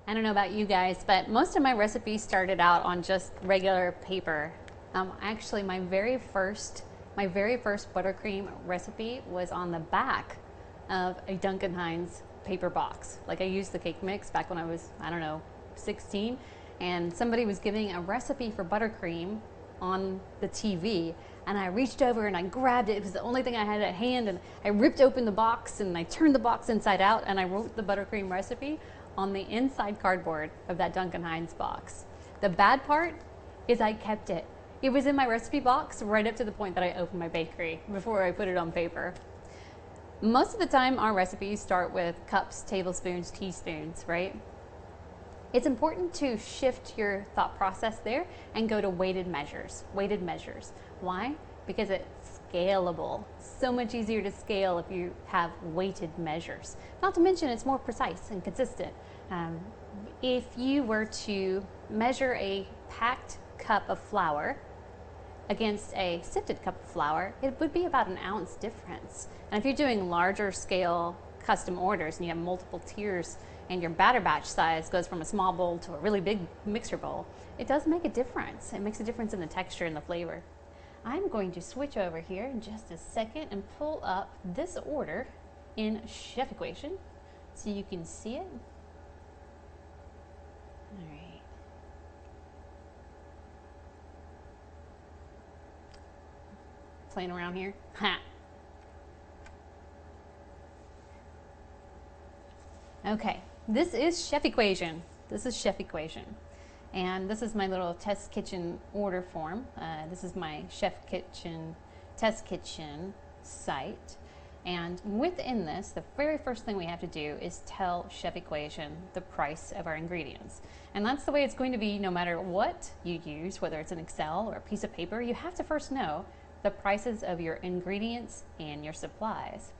I don't know about you guys, but most of my recipes started out on just regular paper. Actually, my very first buttercream recipe was on the back of a Duncan Hines paper box. Like I used the cake mix back when I was, I don't know, 16, and somebody was giving a recipe for buttercream on the TV, and I reached over and I grabbed it. It was the only thing I had at hand, and I ripped open the box and I turned the box inside out, and I wrote the buttercream recipe on the inside cardboard of that Duncan Hines box. The bad part is I kept it. It was in my recipe box right up to the point that I opened my bakery before I put it on paper. Most of the time, our recipes start with cups, tablespoons, teaspoons, right? It's important to shift your thought process there and go to weighted measures. Weighted measures. Why? Because it's scalable. So much easier to scale if you have weighted measures. Not to mention it's more precise and consistent. If you were to measure a packed cup of flour against a sifted cup of flour, it would be about an ounce difference. And if you're doing larger scale custom orders and you have multiple tiers and your batter batch size goes from a small bowl to a really big mixer bowl, it does make a difference. It makes a difference in the texture and the flavor. I'm going to switch over here in just a second and pull up this order in Chef Equation so you can see it. All right. Playing around here. Ha. Okay, this is Chef Equation. This is Chef Equation. And this is my little test kitchen order form. This is my Chef Kitchen test kitchen site. And within this, the very first thing we have to do is tell Chef Equation the price of our ingredients. And that's the way it's going to be no matter what you use, whether it's an Excel or a piece of paper. You have to first know the prices of your ingredients and your supplies.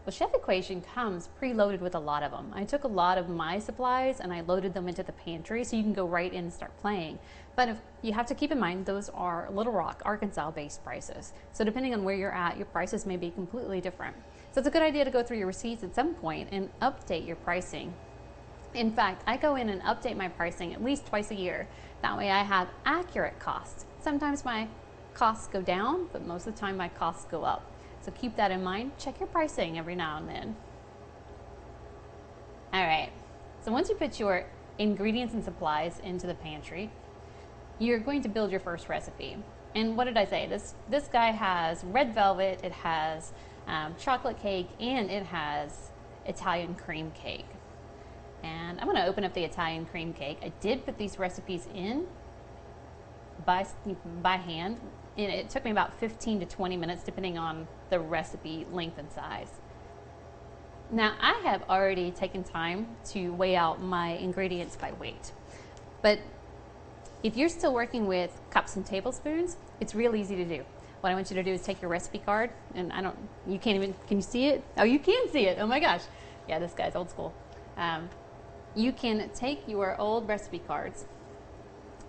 Well, Chef Equation comes preloaded with a lot of them. I took a lot of my supplies and I loaded them into the pantry so you can go right in and start playing. But if you have to keep in mind, those are Little Rock, Arkansas based prices. So depending on where you're at, your prices may be completely different. So it's a good idea to go through your receipts at some point and update your pricing. In fact, I go in and update my pricing at least twice a year. That way I have accurate costs. Sometimes my costs go down, but most of the time my costs go up. So keep that in mind. Check your pricing every now and then. All right, so once you put your ingredients and supplies into the pantry, you're going to build your first recipe. And what did I say? This guy has red velvet, it has chocolate cake, and it has Italian cream cake. And I'm going to open up the Italian cream cake. I did put these recipes in by hand. And it took me about 15 to 20 minutes depending on the recipe length and size. Now I have already taken time to weigh out my ingredients by weight. But if you're still working with cups and tablespoons, it's real easy to do. What I want you to do is take your recipe card, and you can't even, can you see it? Oh, you can see it, oh my gosh. Yeah, this guy's old school. You can take your old recipe cards,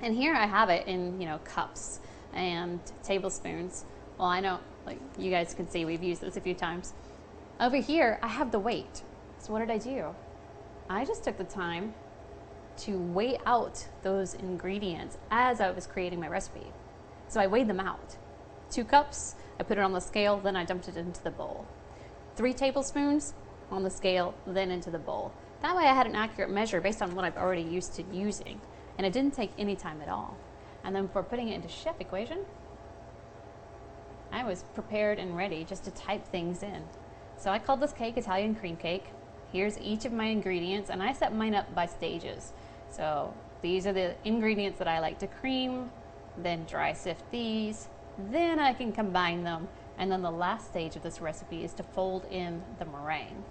and here I have it in, cups and tablespoons. Well, I know, like you guys can see, we've used this a few times. Over here, I have the weight. So what did I do? I just took the time to weigh out those ingredients as I was creating my recipe. So I weighed them out. 2 cups, I put it on the scale, then I dumped it into the bowl. 3 tablespoons on the scale, then into the bowl. That way I had an accurate measure based on what I've already used to using, and it didn't take any time at all. And then for putting it into Chef Equation, I was prepared and ready just to type things in. So I called this cake Italian cream cake. Here's each of my ingredients, and I set mine up by stages. So these are the ingredients that I like to cream, then dry sift these, then I can combine them, and then the last stage of this recipe is to fold in the meringue.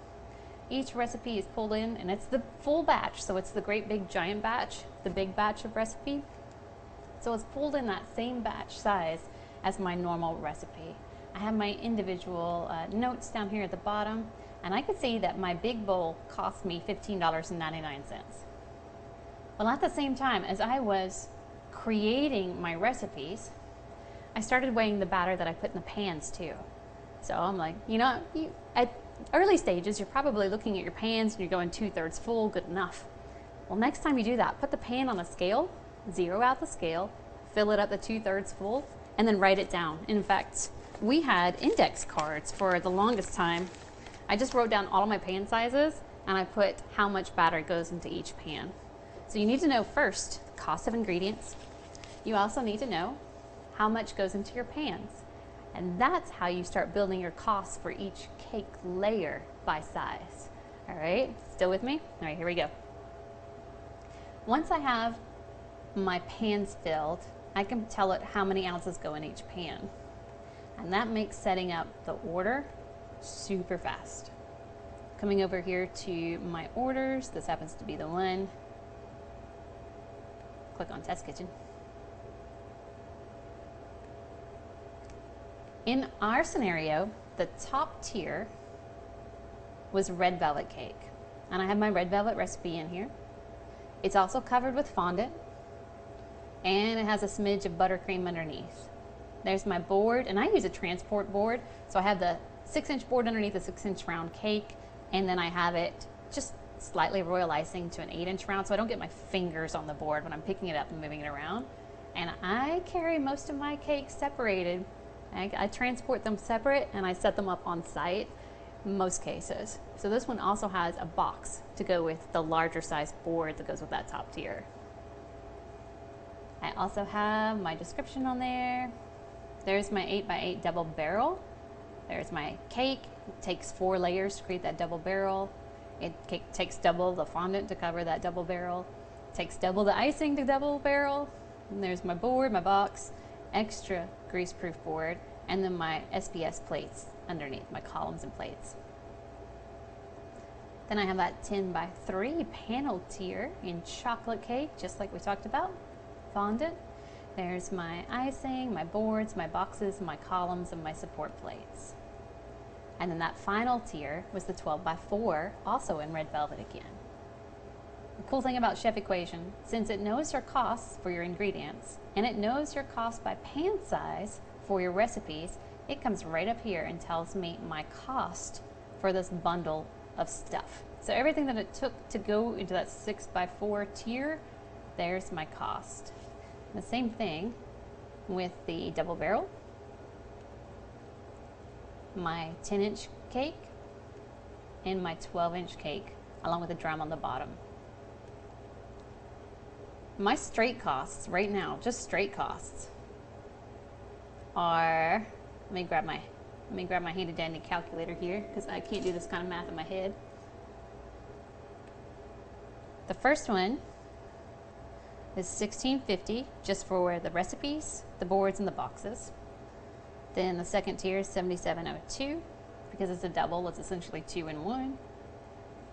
Each recipe is pulled in, and it's the full batch, so it's the great big giant batch, the big batch of recipe. So it's pulled in that same batch size as my normal recipe. I have my individual notes down here at the bottom, and I could see that my big bowl cost me $15.99. Well, at the same time as I was creating my recipes, I started weighing the batter that I put in the pans too. So I'm like, at early stages, you're probably looking at your pans and you're going 2/3 full, good enough. Well, next time you do that, put the pan on a scale, zero out the scale, fill it up to 2/3 full, and then write it down. In fact, we had index cards for the longest time. I just wrote down all of my pan sizes and I put how much batter goes into each pan. So you need to know first the cost of ingredients. You also need to know how much goes into your pans. And that's how you start building your costs for each cake layer by size. All right, still with me? All right, here we go. Once I have my pans filled, I can tell it how many ounces go in each pan. And that makes setting up the order super fast. Coming over here to my orders, this happens to be the one. Click on Test Kitchen. In our scenario, the top tier was red velvet cake. And I have my red velvet recipe in here. It's also covered with fondant. And it has a smidge of buttercream underneath. There's my board, and I use a transport board. So I have the 6-inch board underneath the 6-inch round cake, and then I have it just slightly royal icing to an 8-inch round so I don't get my fingers on the board when I'm picking it up and moving it around. And I carry most of my cakes separated. I transport them separate and I set them up on site in most cases. So this one also has a box to go with the larger size board that goes with that top tier. I also have my description on there. There's my 8x8 double barrel. There's my cake. It takes 4 layers to create that double barrel. It takes double the fondant to cover that double barrel. It takes double the icing to double barrel. And there's my board, my box, extra grease-proof board, and then my SPS plates underneath, my columns and plates. Then I have that 10x3 panel tier in chocolate cake, just like we talked about, fondant. There's my icing, my boards, my boxes, my columns, and my support plates. And then that final tier was the 12x4, also in red velvet again. The cool thing about Chef Equation, since it knows your costs for your ingredients, and it knows your cost by pan size for your recipes, it comes right up here and tells me my cost for this bundle of stuff. So everything that it took to go into that 6x4 tier, there's my cost. The same thing with the double barrel, my 10-inch cake, and my 12-inch cake, along with a drum on the bottom. My straight costs right now, just straight costs, are, let me grab my handy dandy calculator here because I can't do this kind of math in my head. The first one is $16.50 just for the recipes, the boards, and the boxes. Then the second tier is $77.02 because it's a double, it's essentially 2 in 1.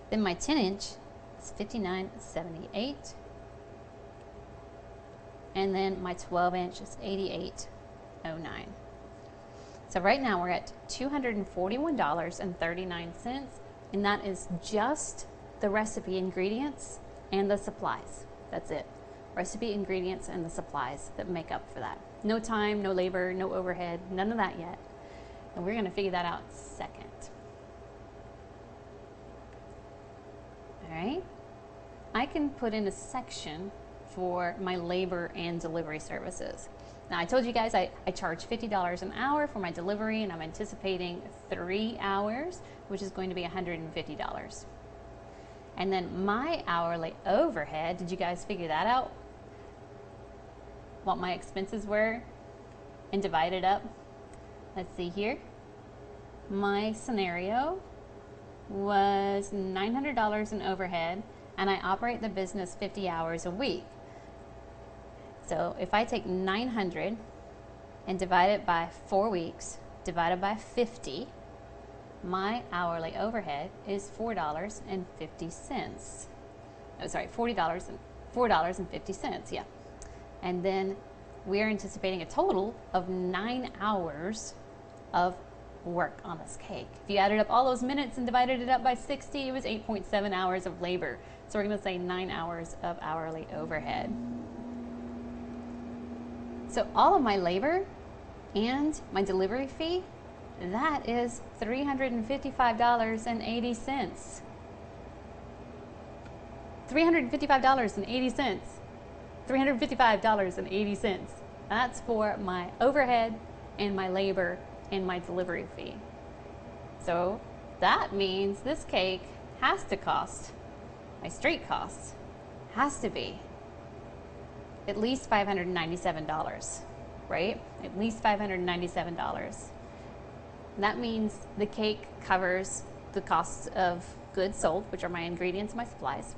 Then my 10-inch is $59.78. And then my 12-inch is $88.09. So right now we're at $241.39, and that is just the recipe ingredients and the supplies. That's it. Recipe ingredients and the supplies that make up for that. No time, no labor, no overhead, none of that yet. And we're going to figure that out second. All right. I can put in a section for my labor and delivery services. Now, I told you guys I charge $50 an hour for my delivery, and I'm anticipating 3 hours, which is going to be $150. And then my hourly overhead, did you guys figure that out? What my expenses were and divide it up? Let's see here. My scenario was $900 in overhead, and I operate the business 50 hours a week. So if I take 900 and divide it by 4 weeks, divided by 50, my hourly overhead is $4.50. Oh, sorry, $4.50, yeah. And then we're anticipating a total of 9 hours of work on this cake. If you added up all those minutes and divided it up by 60, it was 8.7 hours of labor. So we're going to say 9 hours of hourly overhead. So all of my labor and my delivery fee, that is $355.80. $355.80. $355.80. That's for my overhead and my labor and my delivery fee. So that means this cake has to cost, my straight cost has to be at least $597, right? At least $597. That means the cake covers the costs of goods sold, which are my ingredients and my supplies.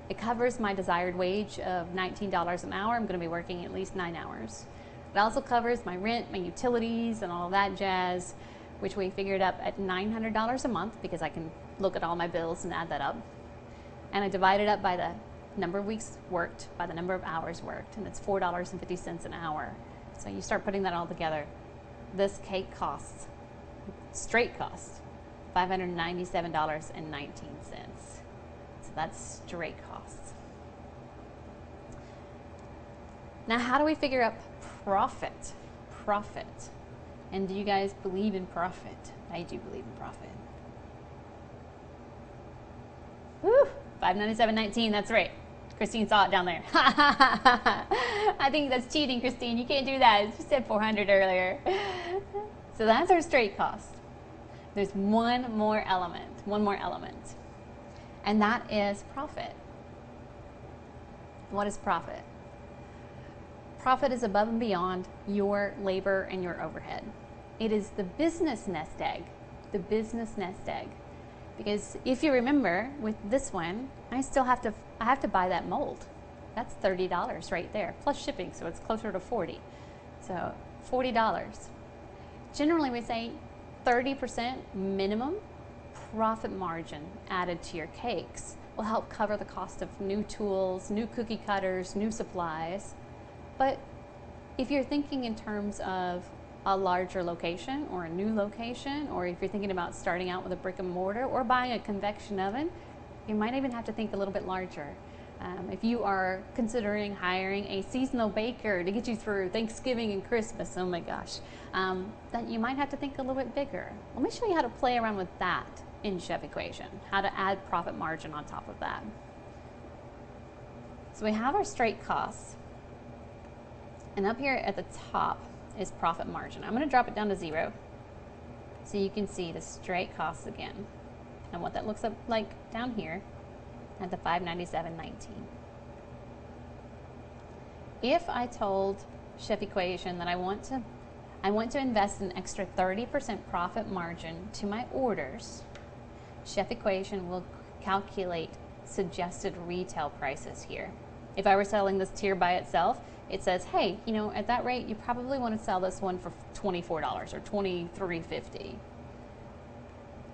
It covers my desired wage of $19 an hour. I'm going to be working at least 9 hours. It also covers my rent, my utilities, and all of that jazz, which we figured up at $900 a month because I can look at all my bills and add that up. And I divide it up by the number of weeks worked, by the number of hours worked, and it's $4.50 an hour. So you start putting that all together. This cake costs, straight cost, $597.19. So that's straight costs. Now, how do we figure out profit? Profit. And do you guys believe in profit? I do believe in profit. Woo! $597.19, that's right. Christine saw it down there. I think that's cheating, Christine. You can't do that. She said 400 earlier. So that's our straight cost. There's one more element, and that is profit. What is profit? Profit is above and beyond your labor and your overhead. It is the business nest egg, Because if you remember, with this one, I have to buy that mold. That's $30 right there, plus shipping, so it's closer to 40. So $40. Generally, we say 30% minimum profit margin added to your cakes will help cover the cost of new tools, new cookie cutters, new supplies. But if you're thinking in terms of a larger location or a new location, or if you're thinking about starting out with a brick and mortar or buying a convection oven, you might even have to think a little bit larger. If you are considering hiring a seasonal baker to get you through Thanksgiving and Christmas, oh my gosh, then you might have to think a little bit bigger. Let me show you how to play around with that in Chef Equation, how to add profit margin on top of that. So we have our straight costs, and up here at the top is profit margin. I'm going to drop it down to 0 so you can see the straight costs again and what that looks like down here at the $597.19. If I told Chef Equation that I want to invest an extra 30% profit margin to my orders, Chef Equation will calculate suggested retail prices here. If I were selling this tier by itself, it says, hey, you know, at that rate, you probably want to sell this one for $24 or $23.50.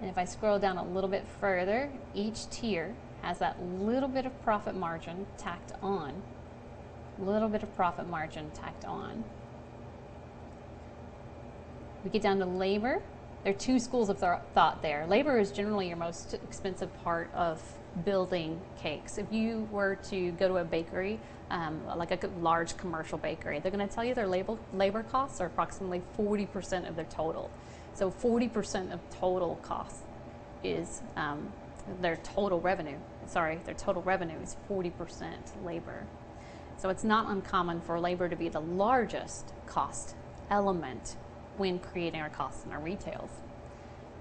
And if I scroll down a little bit further, each tier has that little bit of profit margin tacked on. We get down to labor. There are two schools of thought there. Labor is generally your most expensive part of building cakes. If you were to go to a bakery, like a large commercial bakery, they're going to tell you their labor costs are approximately 40% of their total. So 40% of total cost is their total revenue. Their total revenue is 40% labor. So it's not uncommon for labor to be the largest cost element when creating our costs and our retails.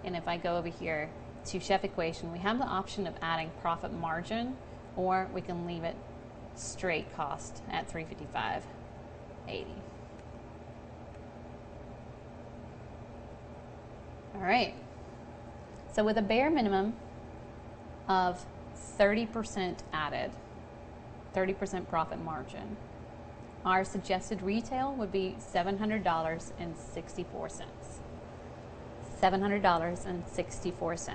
And if I go over here to Chef Equation, we have the option of adding profit margin, or we can leave it straight cost at $355.80. All right, so with a bare minimum of 30% added, 30% profit margin, our suggested retail would be $700.64. $700.64.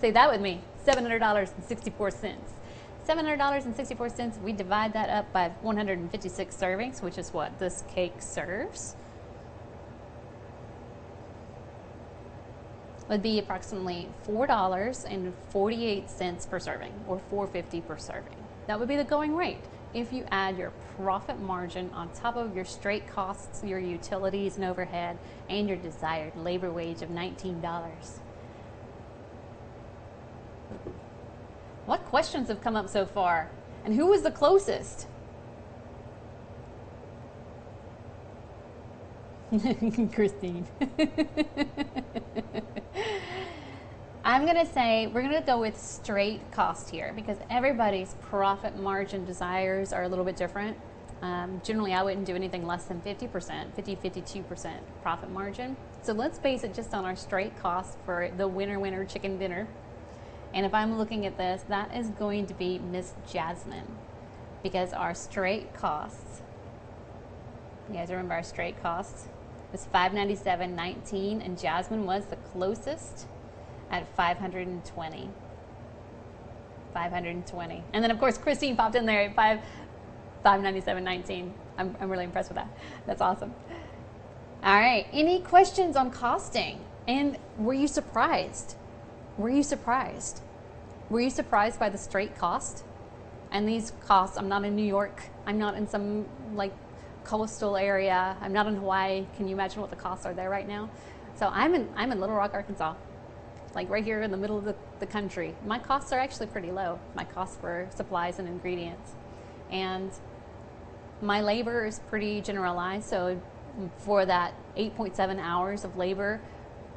Say that with me, $700.64. $700.64, we divide that up by 156 servings, which is what this cake serves. Would be approximately $4.48 per serving, or $4.50 per serving. That would be the going rate if you add your profit margin on top of your straight costs, your utilities and overhead, and your desired labor wage of $19. What questions have come up so far? And who was the closest? Christine. I'm going to say we're going to go with straight cost here because everybody's profit margin desires are a little bit different. Generally, I wouldn't do anything less than 50%, 52% profit margin. So let's base it just on our straight cost for the winner chicken dinner. And if I'm looking at this, that is going to be Miss Jasmine because our straight costs, you guys remember our straight costs, was $597.19 and Jasmine was the closest at $520. $520. And then of course Christine popped in there at $597.19. I'm really impressed with that. That's awesome. All right, any questions on costing? And were you surprised? Were you surprised? Were you surprised by the straight cost? And these costs, I'm not in New York. I'm not in some like coastal area. I'm not in Hawaii. Can you imagine what the costs are there right now? So I'm in Little Rock, Arkansas, like right here in the middle of the country. My costs are actually pretty low. My costs for supplies and ingredients. And my labor is pretty generalized. So for that 8.7 hours of labor,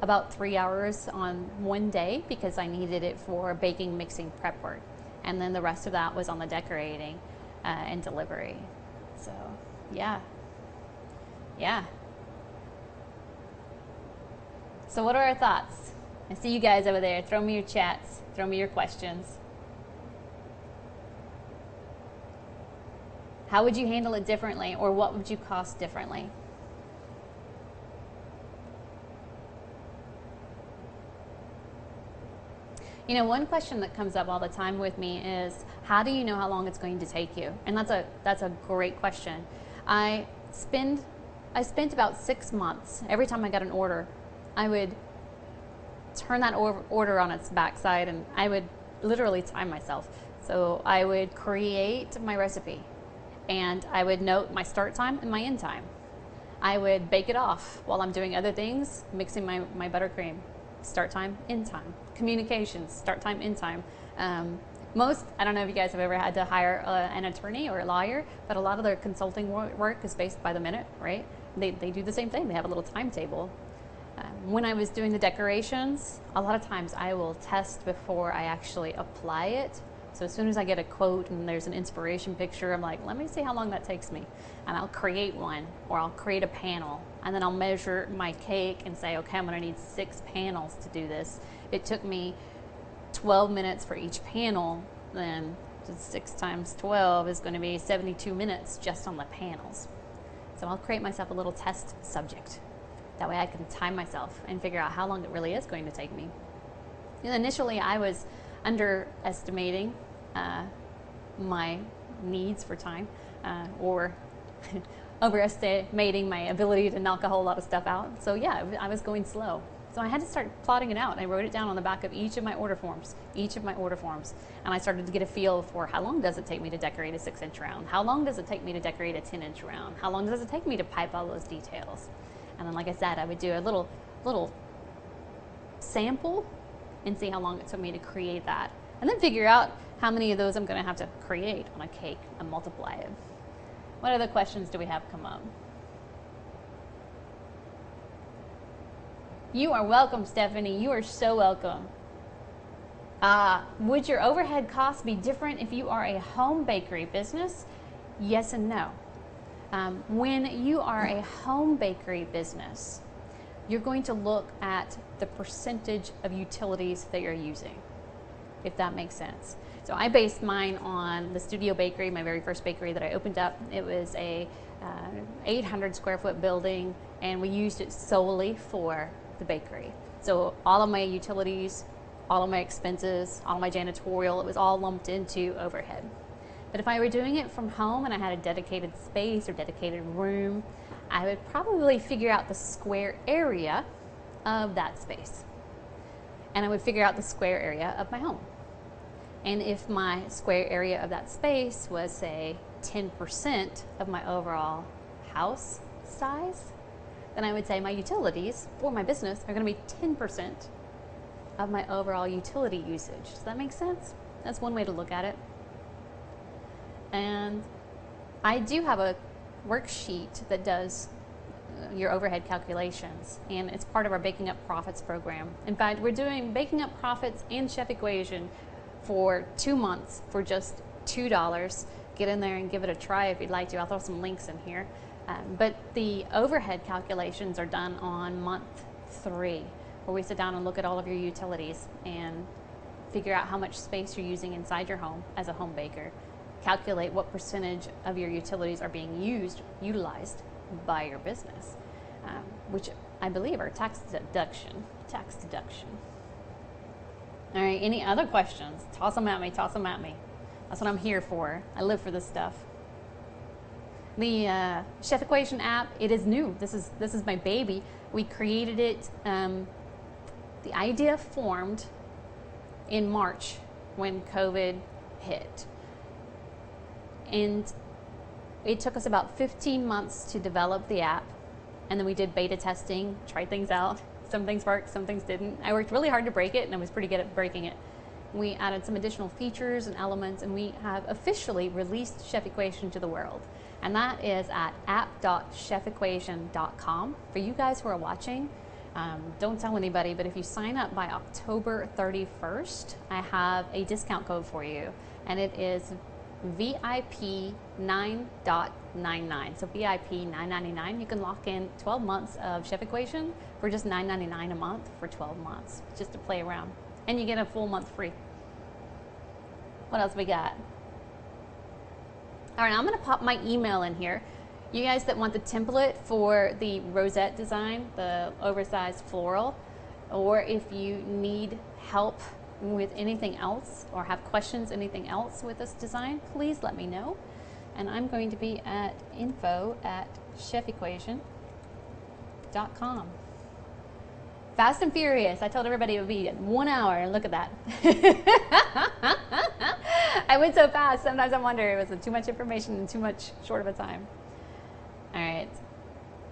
about 3 hours on one day because I needed it for baking, mixing, prep work. And then the rest of that was on the decorating and delivery. So yeah. So what are our thoughts? I see you guys over there. Throw me your chats. Throw me your questions. How would you handle it differently, or what would you cost differently? You know, one question that comes up all the time with me is, how do you know how long it's going to take you? And that's a great question. I spent about 6 months. Every time I got an order, I would turn that order on its backside and I would literally time myself. So I would create my recipe and I would note my start time and my end time. I would bake it off while I'm doing other things, mixing my buttercream. Start time, end time. Communications, start time, end time. I don't know if you guys have ever had to hire an attorney or a lawyer, but a lot of their consulting work is based by the minute, right? They do the same thing. They have a little timetable. When I was doing the decorations, a lot of times I will test before I actually apply it. So as soon as I get a quote and there's an inspiration picture, I'm like, let me see how long that takes me. And I'll create one, or I'll create a panel. And then I'll measure my cake and say, okay, I'm gonna need 6 panels to do this. It took me 12 minutes for each panel, then 6 times 12 is gonna be 72 minutes just on the panels. So I'll create myself a little test subject. That way I can time myself and figure out how long it really is going to take me. And initially I was underestimating my needs for time or overestimating my ability to knock a whole lot of stuff out. So yeah, I was going slow. So I had to start plotting it out. I wrote it down on the back of each of my order forms. And I started to get a feel for how long does it take me to decorate a 6-inch round? How long does it take me to decorate a 10-inch round? How long does it take me to pipe all those details? And then, like I said, I would do a little sample and see how long it took me to create that. And then figure out how many of those I'm going to have to create on a cake and multiply it. What other questions do we have come up? You are welcome, Stephanie. You are so welcome. Would your overhead costs be different if you are a home bakery business? Yes and no. When you are a home bakery business, you're going to look at the percentage of utilities that you're using, if that makes sense. So I based mine on the Studio Bakery, my very first bakery that I opened up. It was a 800 square foot building, and we used it solely for the bakery. So all of my utilities, all of my expenses, all of my janitorial, it was all lumped into overhead. But if I were doing it from home and I had a dedicated space or dedicated room, I would probably figure out the square area of that space. And I would figure out the square area of my home. And if my square area of that space was, say, 10% of my overall house size, then I would say my utilities for my business are going to be 10% of my overall utility usage. Does that make sense? That's one way to look at it. And I do have a worksheet that does your overhead calculations, and it's part of our Baking Up Profits program. In fact, we're doing Baking Up Profits and Chef Equation for 2 months for just $2. Get in there and give it a try if you'd like to. I'll throw some links in here. But the overhead calculations are done on month 3, where we sit down and look at all of your utilities and figure out how much space you're using inside your home as a home baker. Calculate what percentage of your utilities are being utilized by your business, which I believe are tax deduction. All right, any other questions? Toss them at me. That's what I'm here for. I live for this stuff. The Chef Equation app, it is new. This is my baby. We created it. The idea formed in March when COVID hit. And it took us about 15 months to develop the app. And then we did beta testing, tried things out. Some things worked, some things didn't. I worked really hard to break it, and I was pretty good at breaking it. We added some additional features and elements, and we have officially released Chef Equation to the world. And that is at app.chefequation.com. For you guys who are watching, don't tell anybody, but if you sign up by October 31st, I have a discount code for you, and it is VIP 9.99. So VIP $9.99. You can lock in 12 months of Chef Equation for just $9.99 a month for 12 months, just to play around. And you get a full month free. What else we got? All right, I'm gonna pop my email in here. You guys that want the template for the rosette design, the oversized floral, or if you need help with anything else or have questions, anything else with this design, please let me know. And I'm going to be at info@chefequation.com. Fast and furious. I told everybody it would be 1 hour, and look at that. I went so fast, sometimes I wonder it was too much information in too much short of a time. All right.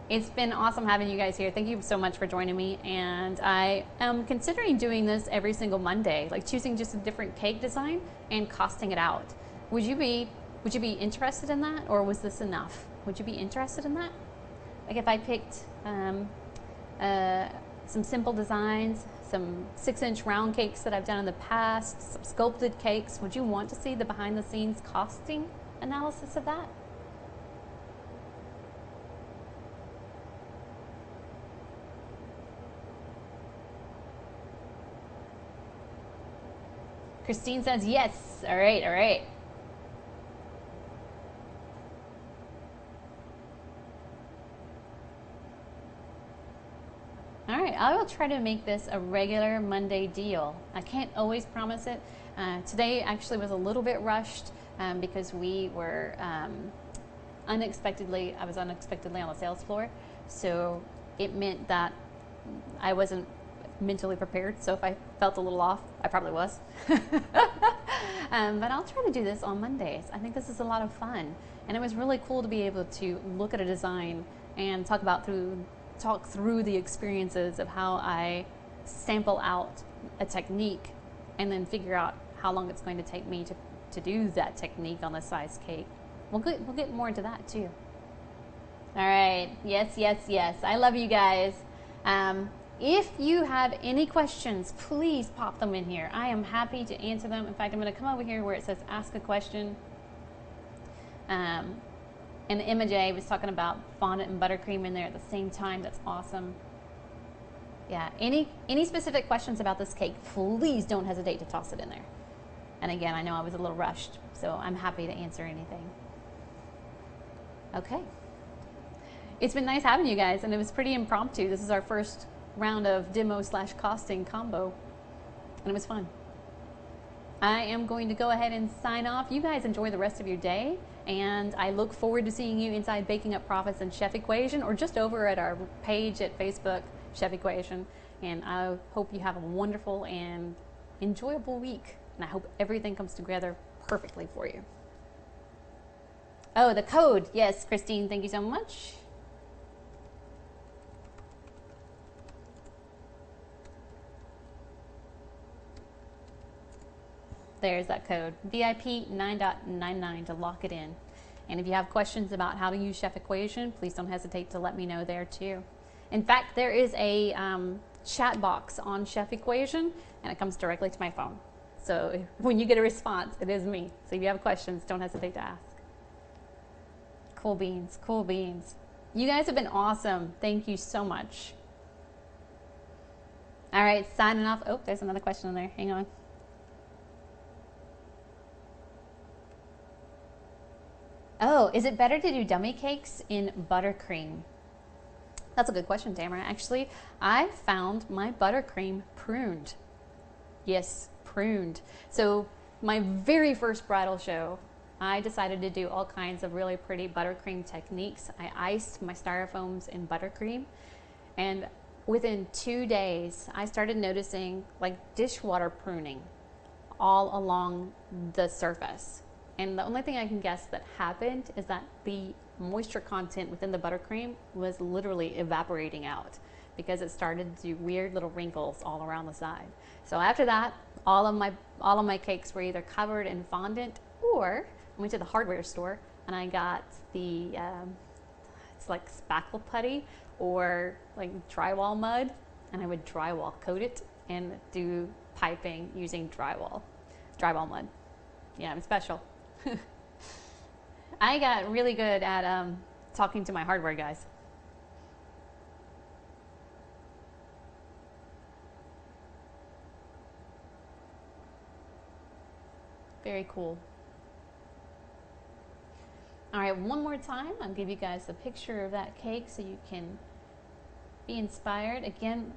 It's been awesome having you guys here. Thank you so much for joining me. And I am considering doing this every single Monday, like choosing just a different cake design and costing it out. Would you be interested in that, or was this enough? Would you be interested in that? Like if I picked some simple designs, some 6-inch round cakes that I've done in the past, some sculpted cakes. Would you want to see the behind the scenes costing analysis of that? Christine says yes. All right, all right. All right, I will try to make this a regular Monday deal. I can't always promise it. Today actually was a little bit rushed because we were I was unexpectedly on the sales floor. So it meant that I wasn't mentally prepared. So if I felt a little off, I probably was. But I'll try to do this on Mondays. I think this is a lot of fun. And it was really cool to be able to look at a design and talk through the experiences of how I sample out a technique and then figure out how long it's going to take me to do that technique on the size cake. We'll get more into that too. All right. Yes, yes, yes. I love you guys. If you have any questions, please pop them in here. I am happy to answer them. In fact, I'm going to come over here where it says ask a question. And Emma J was talking about fondant and buttercream in there at the same time. That's awesome. Yeah, any specific questions about this cake, please don't hesitate to toss it in there. And again, I know I was a little rushed, so I'm happy to answer anything. Okay. It's been nice having you guys, and it was pretty impromptu. This is our first round of demo/costing combo, and it was fun. I am going to go ahead and sign off. You guys enjoy the rest of your day, and I look forward to seeing you inside Baking Up Profits and Chef Equation, or just over at our page at Facebook, Chef Equation. And I hope you have a wonderful and enjoyable week, and I hope everything comes together perfectly for you. Oh, the code. Yes, Christine, thank you so much. there's that code, VIP 9.99 to lock it in. And if you have questions about how to use Chef Equation, please don't hesitate to let me know there too. In fact, there is a chat box on Chef Equation, and it comes directly to my phone. So when you get a response, it is me. So if you have questions, don't hesitate to ask. Cool beans, cool beans. You guys have been awesome. Thank you so much. All right, signing off. Oh, there's another question in there. Hang on. Oh, is it better to do dummy cakes in buttercream? That's a good question, Tamara. Actually, I found my buttercream pruned. Yes, pruned. So my very first bridal show, I decided to do all kinds of really pretty buttercream techniques. I iced my styrofoams in buttercream, and within 2 days, I started noticing like dishwater pruning all along the surface. And the only thing I can guess that happened is that the moisture content within the buttercream was literally evaporating out because it started to do weird little wrinkles all around the side. So after that, all of my cakes were either covered in fondant, or I went to the hardware store and I got the it's like spackle putty or like drywall mud, and I would drywall coat it and do piping using drywall mud. Yeah, I'm special. I got really good at talking to my hardware guys. Very cool. All right, one more time, I'll give you guys a picture of that cake so you can be inspired. Again,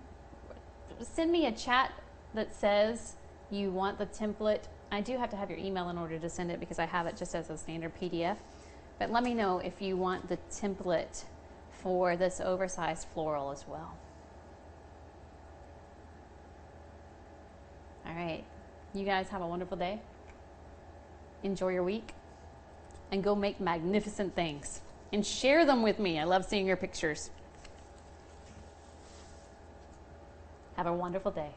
send me a chat that says you want the template. I do have to have your email in order to send it because I have it just as a standard PDF. But let me know if you want the template for this oversized floral as well. All right, you guys have a wonderful day. Enjoy your week and go make magnificent things and share them with me. I love seeing your pictures. Have a wonderful day.